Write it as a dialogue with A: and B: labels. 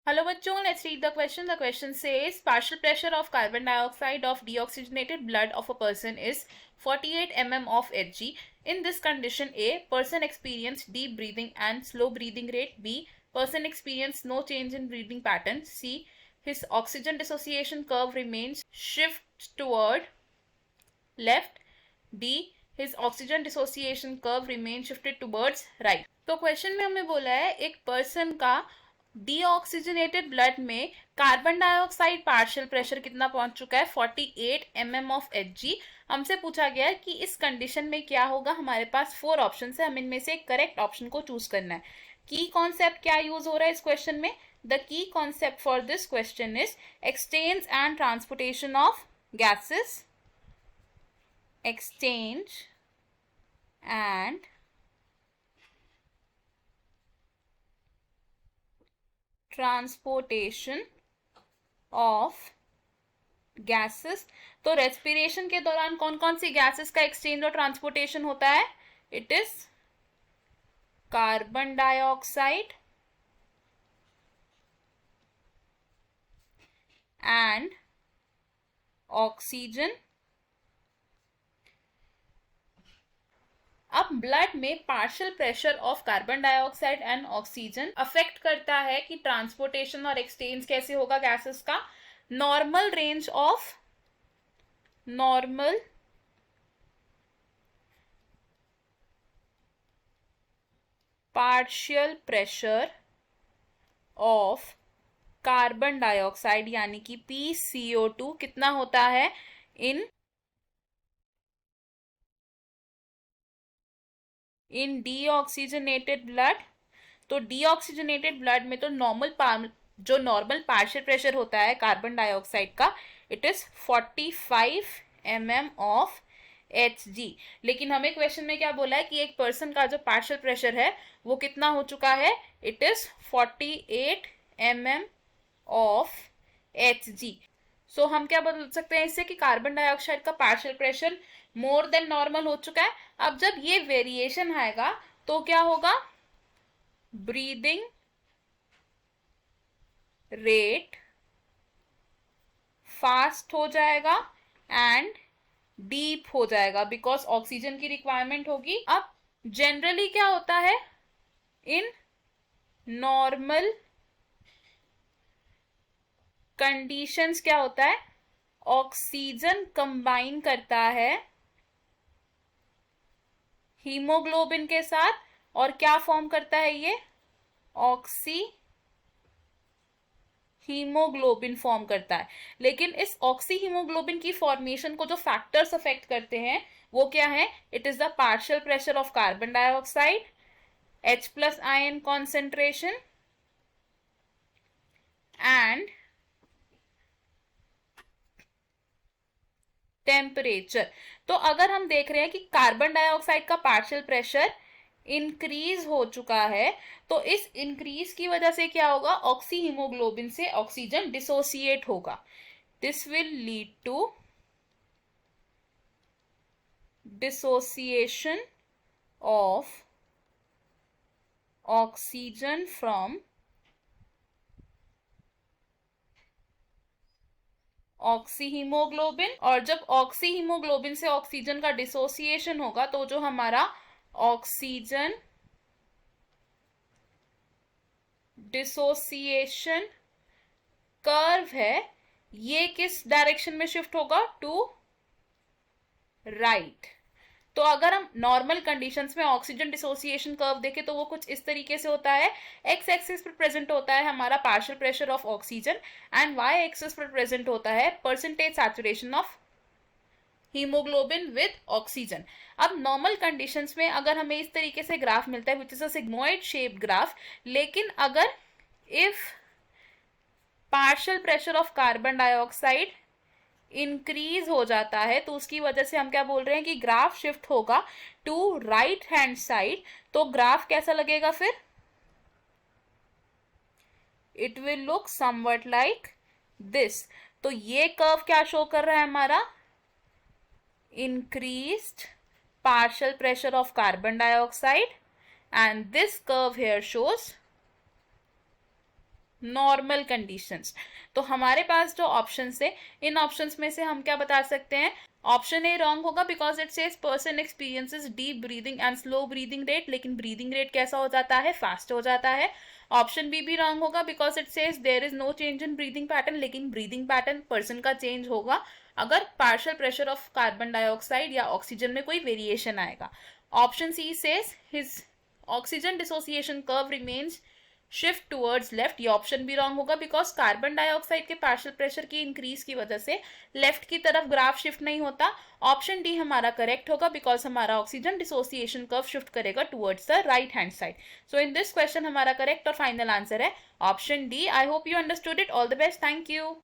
A: Hello bachcho, let's read the question. The question says partial pressure of carbon dioxide of deoxygenated blood of a person is 48 mm of Hg. In this condition, A, person experienced deep breathing and slow breathing rate. B, person experienced no change in breathing pattern. C, his oxygen dissociation curve remains shift toward left. D, his oxygen dissociation curve remains shifted towards right. तो question में हमें बोला है एक person का deoxygenated blood में carbon dioxide partial pressure कितना पहुंच चुका है 48 mm ऑफ Hg. हमसे पूछा गया है कि इस कंडीशन में क्या होगा. हमारे पास 4 ऑप्शन है, हम इनमें से करेक्ट ऑप्शन को चूज करना है. की कॉन्सेप्ट क्या यूज हो रहा है इस क्वेश्चन में. The key concept for this question is exchange and transportation of gases. exchange and transportation of gases. तो रेस्पिरेशन के दौरान कौन कौन सी गैसेस का एक्सचेंज और ट्रांसपोर्टेशन होता है. It is carbon dioxide and oxygen. अब ब्लड में partial pressure of carbon dioxide and oxygen affect करता है कि ट्रांसपोर्टेशन और एक्सचेंज कैसे होगा गैसेस का. Normal range of normal partial pressure of carbon dioxide यानी कि PCO2 कितना होता है इन डीऑक्सीजनेटेड ब्लड. तो डीऑक्सीजनेटेड ब्लड में तो नॉर्मल पार्शियल प्रेशर होता है कार्बन डाइऑक्साइड का, it is 45 mm of Hg. लेकिन हमें क्वेश्चन में क्या बोला है कि एक पर्सन का जो पार्शियल प्रेशर है वो कितना हो चुका है. It is 48 mm of Hg. सो हम क्या बदल सकते हैं इससे कि कार्बन डाइऑक्साइड का partial pressure more than normal हो चुका है. अब जब ये वेरिएशन आएगा तो क्या होगा. ब्रीदिंग रेट फास्ट हो जाएगा एंड डीप हो जाएगा बिकॉज ऑक्सीजन की रिक्वायरमेंट होगी. अब जनरली क्या होता है इन नॉर्मल कंडीशंस क्या होता है, ऑक्सीजन कंबाइन करता है हीमोग्लोबिन के साथ और क्या फॉर्म करता है ये ऑक्सी हीमोग्लोबिन फॉर्म करता है. लेकिन इस ऑक्सी हीमोग्लोबिन की फॉर्मेशन को जो फैक्टर्स अफेक्ट करते हैं वो क्या है. It is the partial pressure of carbon dioxide, H+ ion concentration and temperature. तो अगर हम देख रहे हैं कि कार्बन डाइऑक्साइड का पार्शियल प्रेशर इंक्रीज हो चुका है तो इस इंक्रीज की वजह से क्या होगा, ऑक्सी हीमोग्लोबिन से ऑक्सीजन डिसोसिएट होगा. This will lead to dissociation of oxygen from oxy haemoglobin. और जब ऑक्सी हीमोग्लोबिन से ऑक्सीजन का डिसोसिएशन होगा तो जो हमारा ऑक्सीजन डिसोसिएशन कर्व है ये किस डायरेक्शन में शिफ्ट होगा, टू राइट. तो अगर हम नॉर्मल कंडीशंस में ऑक्सीजन डिसोसिएशन कर्व देखें तो वो कुछ इस तरीके से होता है. एक्स एक्सिस पर प्रेजेंट होता है हमारा partial pressure of oxygen and Y axis पर प्रेजेंट होता है percentage saturation of haemoglobin with oxygen. अब नॉर्मल कंडीशंस में अगर हमें इस तरीके से ग्राफ मिलता है which is a sigmoid shape graph, लेकिन अगर if partial pressure of carbon dioxide increase हो जाता है तो उसकी वजह से हम क्या बोल रहे हैं कि ग्राफ शिफ्ट होगा टू राइट हैंड साइड. तो ग्राफ कैसा लगेगा फिर, it will look somewhat like this. तो ये कर्व क्या शो कर रहा है हमारा, increased partial pressure of carbon dioxide and this curve here shows normal conditions. तो हमारे पास जो ऑप्शंस है, इन ऑप्शंस में से हम क्या बता सकते हैं? ऑप्शन ए रॉन्ग होगा because it says person experiences deep breathing and slow breathing rate, लेकिन ब्रीदिंग रेट कैसा हो जाता है? फास्ट हो जाता है। ऑप्शन बी भी रॉन्ग होगा because it says there is no change in breathing pattern, लेकिन ब्रीदिंग पैटर्न पर्सन का चेंज होगा अगर partial pressure of carbon dioxide या ऑक्सीजन में कोई वेरिएशन आएगा। Option C says his oxygen dissociation curve remains shift towards left, ये option भी रॉन्ग होगा बिकॉज कार्बन डाइऑक्साइड के पार्शियल प्रेशर की इंक्रीज की वजह से लेफ्ट की तरफ ग्राफ शिफ्ट नहीं होता। ऑप्शन डी हमारा करेक्ट होगा बिकॉज हमारा ऑक्सीजन डिसोसिएशन कर्व शिफ्ट करेगा towards the right hand side. So in this question हमारा करेक्ट और फाइनल आंसर है option D. I hope you understood it. All the best. Thank you.